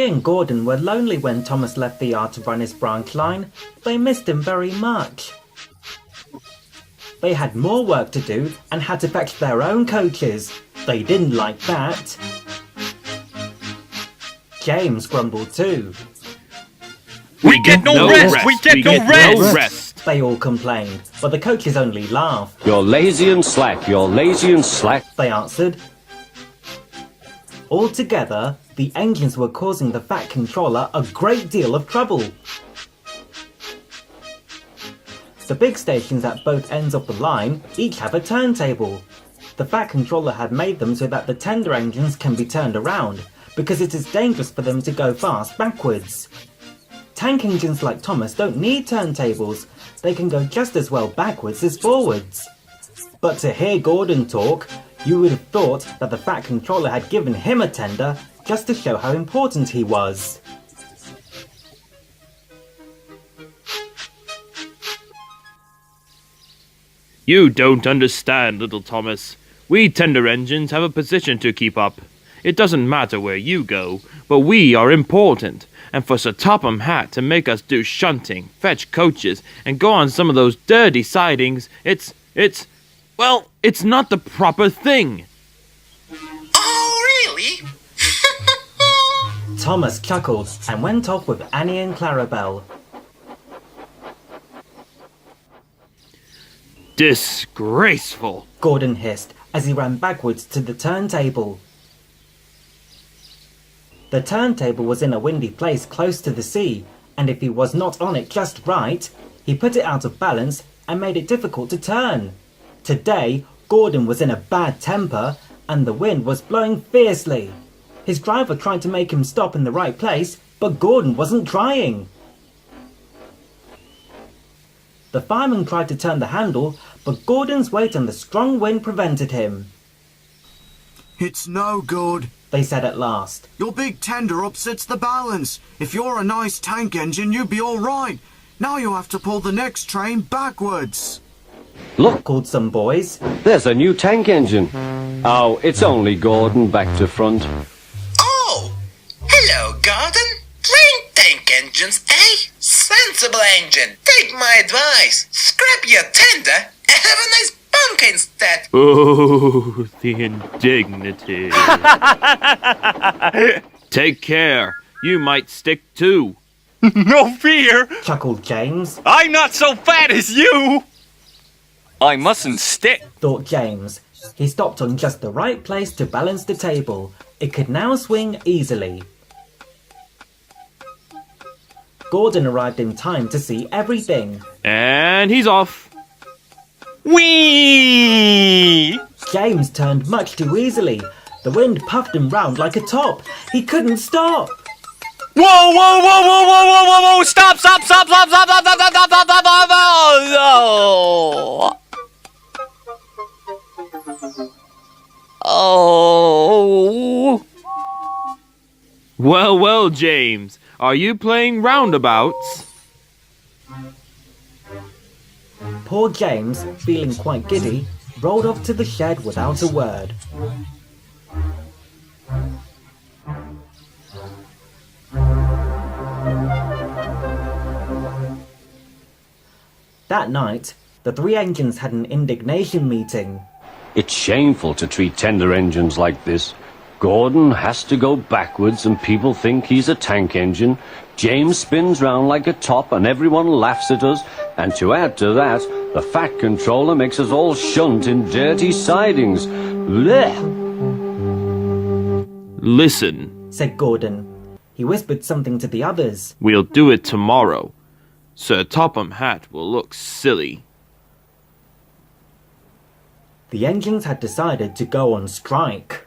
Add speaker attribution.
Speaker 1: and Gordon were lonely when Thomas left the yard to run his branch line. They missed him very much. They had more work to do and had to fetch their own coaches. They didn't like that. James grumbled too.
Speaker 2: We get no rest! We get no rest!
Speaker 1: They all complained, but the coaches only laughed.
Speaker 3: You're lazy and slack, you're lazy and slack,
Speaker 1: they answered. Altogether, the engines were causing the Fat Controller a great deal of trouble. The big stations at both ends of the line each have a turntable. The Fat Controller had made them so that the tender engines can be turned around, because it is dangerous for them to go fast backwards. Tank engines like Thomas don't need turntables, they can go just as well backwards as forwards. But to hear Gordon talk, you would have thought that the Fat Controller had given him a tender just to show how important he was.
Speaker 2: You don't understand, little Thomas. We tender engines have a position to keep up. It doesn't matter where you go, but we are important. And for Sir Topham Hatt to make us do shunting, fetch coaches, and go on some of those dirty sidings, it's not the proper thing.
Speaker 4: Oh, really?
Speaker 1: Thomas chuckled and went off with Annie and Clarabelle.
Speaker 2: Disgraceful,
Speaker 1: Gordon hissed as he ran backwards to the turntable. The turntable was in a windy place close to the sea, and if he was not on it just right, he put it out of balance and made it difficult to turn. Today, Gordon was in a bad temper, and the wind was blowing fiercely. His driver tried to make him stop in the right place, but Gordon wasn't trying. The fireman tried to turn the handle, but Gordon's weight and the strong wind prevented him.
Speaker 5: It's no good,
Speaker 1: they said at last.
Speaker 5: Your big tender upsets the balance. If you're a nice tank engine, you'd be all right. Now you have to pull the next train backwards.
Speaker 3: Look,
Speaker 1: called some boys.
Speaker 3: There's a new tank engine. Oh, it's only Gordon back to front.
Speaker 4: Oh, hello, Gordon. Plain tank engines, eh? Sensible engine. Take my advice. Scrap your tender and have a nice bunker instead.
Speaker 2: Oh, the indignity. Take care. You might stick too.
Speaker 6: No fear!
Speaker 1: Chuckled James.
Speaker 6: I'm not so fat as you! I mustn't stick,
Speaker 1: thought James. He stopped on just the right place to balance the table. It could now swing easily. Gordon arrived in time to see everything.
Speaker 2: And he's off.
Speaker 6: Whee!
Speaker 1: James turned much too easily. The wind puffed him round like a top. He couldn't stop.
Speaker 6: Whoa, whoa, whoa, whoa, whoa, whoa, whoa, whoa, stop, stop, stop, stop, stop, stop, stop, stop, stop, stop, stop, stop. Oh.
Speaker 2: Well, well, James. Are you playing roundabouts?
Speaker 1: Poor James, feeling quite giddy, rolled off to the shed without a word. That night, the three engines had an indignation meeting.
Speaker 3: It's shameful to treat tender engines like this. Gordon has to go backwards and people think he's a tank engine. James spins round like a top and everyone laughs at us. And to add to that, the Fat Controller makes us all shunt in dirty sidings. Blech!
Speaker 2: Listen,
Speaker 1: said Gordon. He whispered something to the others.
Speaker 2: We'll do it tomorrow. Sir Topham Hatt will look silly.
Speaker 1: The engines had decided to go on strike.